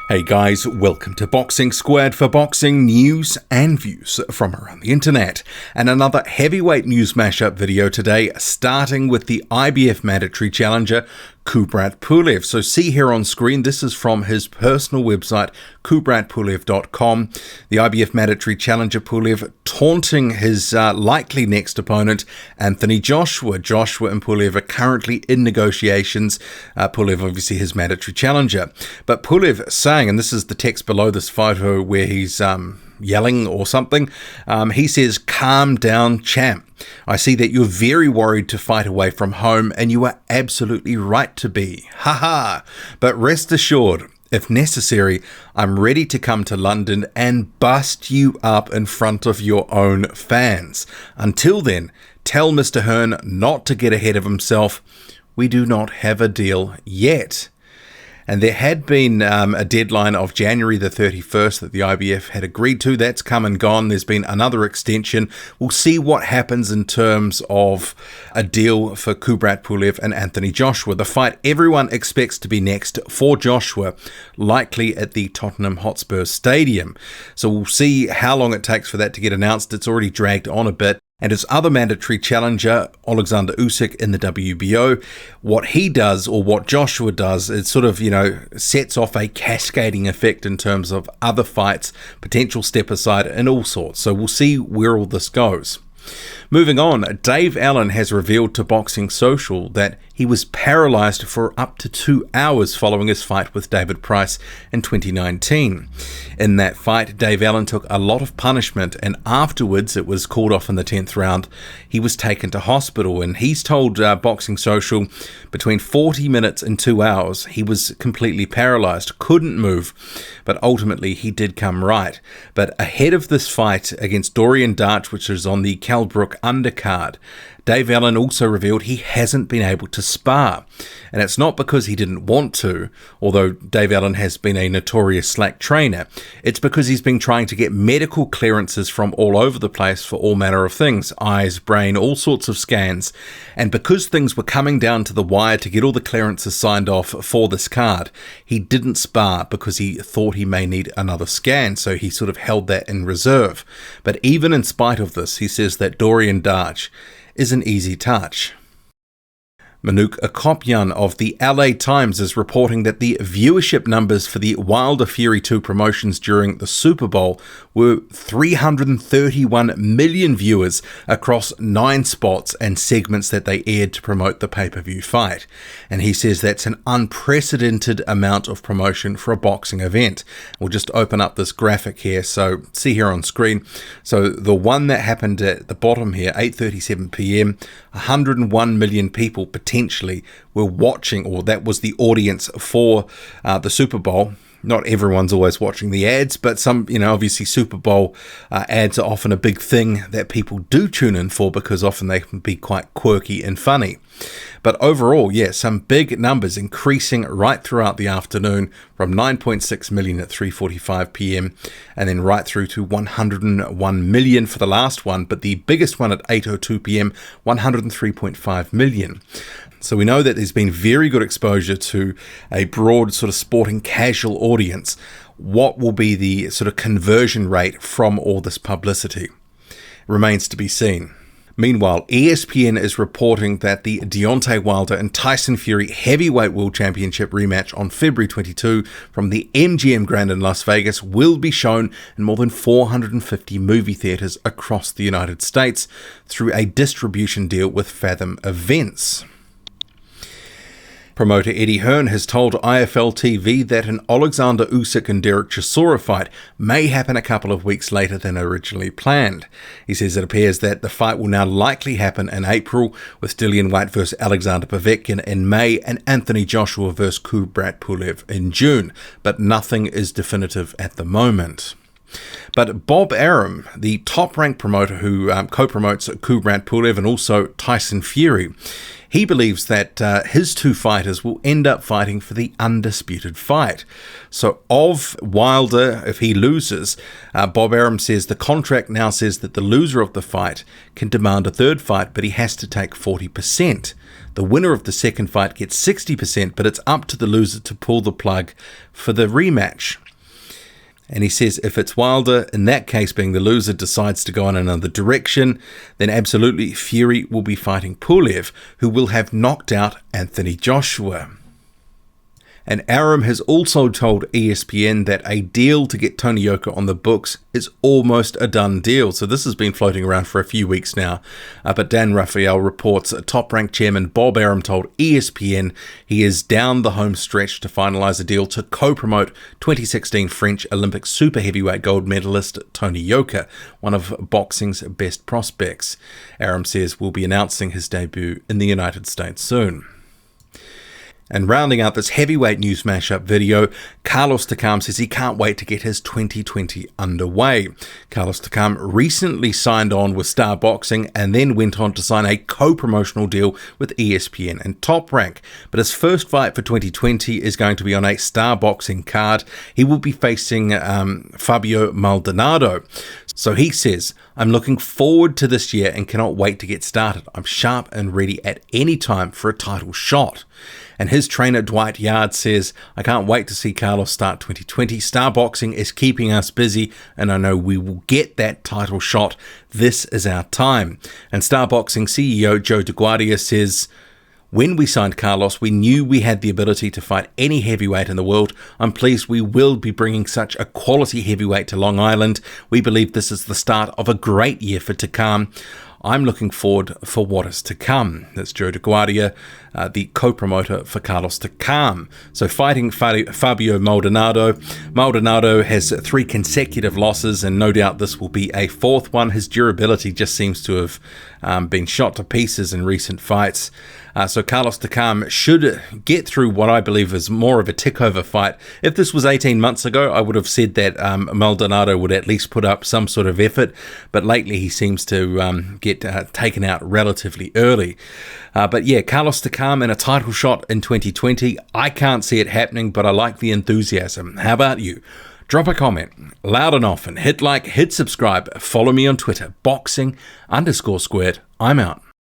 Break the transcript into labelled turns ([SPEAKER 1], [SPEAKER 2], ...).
[SPEAKER 1] Hey guys, welcome to Boxing Squared for boxing news and views from around the internet. And another heavyweight news mashup video today, starting with the IBF mandatory challenger, Kubrat Pulev. So see here on screen, this is from his personal website, KubratPulev.com. The IBF mandatory challenger Pulev taunting his likely next opponent, Anthony Joshua. Joshua and Pulev are currently in negotiations. Pulev obviously his mandatory challenger. But Pulev saying, and this is the text below this photo where he's yelling or something, he says, "Calm down, champ. I see that you're very worried to fight away from home, and you are absolutely right to be. Haha. But rest assured, if necessary, I'm ready to come to London and bust you up in front of your own fans. Until then, tell Mr. Hearn not to get ahead of himself. We do not have a deal yet." And there had been a deadline of January the 31st that the IBF had agreed to. That's come and gone. There's been another extension. We'll see what happens in terms of a deal for Kubrat Pulev and Anthony Joshua. The fight everyone expects to be next for Joshua, likely at the Tottenham Hotspur Stadium. So we'll see how long it takes for that to get announced. It's already dragged on a bit. And his other mandatory challenger, Oleksandr Uysk in the WBO, what he does or what Joshua does, it sort of, sets off a cascading effect in terms of other fights, potential step aside and all sorts. So we'll see where all this goes. Moving on, Dave Allen has revealed to Boxing Social that he was paralysed for up to 2 hours following his fight with David Price in 2019. In that fight, Dave Allen took a lot of punishment, and afterwards, it was called off in the 10th round, he was taken to hospital, and he's told Boxing Social between 40 minutes and 2 hours he was completely paralysed, couldn't move, but ultimately he did come right. But ahead of this fight against Dorian Darch, which is on the Brook undercard, Dave Allen also revealed he hasn't been able to spar. And it's not because he didn't want to, although Dave Allen has been a notorious slack trainer. It's because he's been trying to get medical clearances from all over the place for all manner of things, eyes, brain, all sorts of scans. And because things were coming down to the wire to get all the clearances signed off for this card, he didn't spar because he thought he may need another scan, so he sort of held that in reserve. But even in spite of this, he says that Dorian Darch is an easy touch. Manuk Akopyan of the LA Times is reporting that the viewership numbers for the Wilder Fury 2 promotions during the Super Bowl were 331 million viewers across 9 spots and segments that they aired to promote the pay-per-view fight. And he says that's an unprecedented amount of promotion for a boxing event. We'll just open up this graphic here, so see here on screen. So the one that happened at the bottom here, 8:37 p.m, 101 million people potentially were watching, or that was the audience for the Super Bowl. Not everyone's always watching the ads, but some, obviously Super Bowl ads are often a big thing that people do tune in for because often they can be quite quirky and funny. But overall, some big numbers increasing right throughout the afternoon from 9.6 million at 3:45 p.m. and then right through to 101 million for the last one, but the biggest one at 8:02 p.m, 103.5 million. So we know that there's been very good exposure to a broad sort of sporting casual audience. What will be the sort of conversion rate from all this publicity remains to be seen. Meanwhile, ESPN is reporting that the Deontay Wilder and Tyson Fury Heavyweight World Championship rematch on February 22 from the MGM Grand in Las Vegas will be shown in more than 450 movie theaters across the United States through a distribution deal with Fathom Events. Promoter Eddie Hearn has told IFL TV that an Oleksandr Usyk and Derek Chisora fight may happen a couple of weeks later than originally planned. He says it appears that the fight will now likely happen in April, with Dillian Whyte vs Alexander Povetkin in May and Anthony Joshua vs Kubrat Pulev in June, but nothing is definitive at the moment. But Bob Arum, the top-ranked promoter who co-promotes Kubrat Pulev and also Tyson Fury, He believes that his two fighters will end up fighting for the undisputed fight. So of Wilder, if he loses, Bob Arum says the contract now says that the loser of the fight can demand a third fight, but he has to take 40%. The winner of the second fight gets 60%, but it's up to the loser to pull the plug for the rematch. And he says if it's Wilder, in that case being the loser, decides to go in another direction, then absolutely Fury will be fighting Pulev, who will have knocked out Anthony Joshua. And Arum has also told ESPN that a deal to get Tony Yoka on the books is almost a done deal. So this has been floating around for a few weeks now. But Dan Raphael reports Top Rank chairman Bob Arum told ESPN he is down the home stretch to finalise a deal to co-promote 2016 French Olympic super heavyweight gold medalist Tony Yoka, one of boxing's best prospects. Arum says we'll be announcing his debut in the United States soon. And rounding out this heavyweight news mashup video, Carlos Takam says he can't wait to get his 2020 underway. Carlos Takam recently signed on with Star Boxing and then went on to sign a co-promotional deal with ESPN and Top Rank. But his first fight for 2020 is going to be on a Star Boxing card. He will be facing Fabio Maldonado. So he says, I'm looking forward to this year and cannot wait to get started. I'm sharp and ready at any time for a title shot. And his trainer Dwight Yard says, I can't wait to see Carlos start 2020. Star Boxing is keeping us busy and I know we will get that title shot. This is our time. And Star Boxing CEO Joe DeGuardia says, when we signed Carlos, we knew we had the ability to fight any heavyweight in the world. I'm pleased we will be bringing such a quality heavyweight to Long Island. We believe this is the start of a great year for Takam. I'm looking forward for what is to come. That's Joe DeGuardia, the co-promoter for Carlos Takam. So fighting Fabio Maldonado. Maldonado has 3 consecutive losses, and no doubt this will be a 4th one. His durability just seems to have been shot to pieces in recent fights. So Carlos Takam should get through what I believe is more of a tick-over fight. If this was 18 months ago, I would have said that Maldonado would at least put up some sort of effort, but lately he seems to get taken out relatively early. But yeah, Carlos Takam in a title shot in 2020, I can't see it happening, but I like the enthusiasm. How about you? Drop a comment, loud and often, hit like, hit subscribe, follow me on Twitter, boxing_squared. I'm out.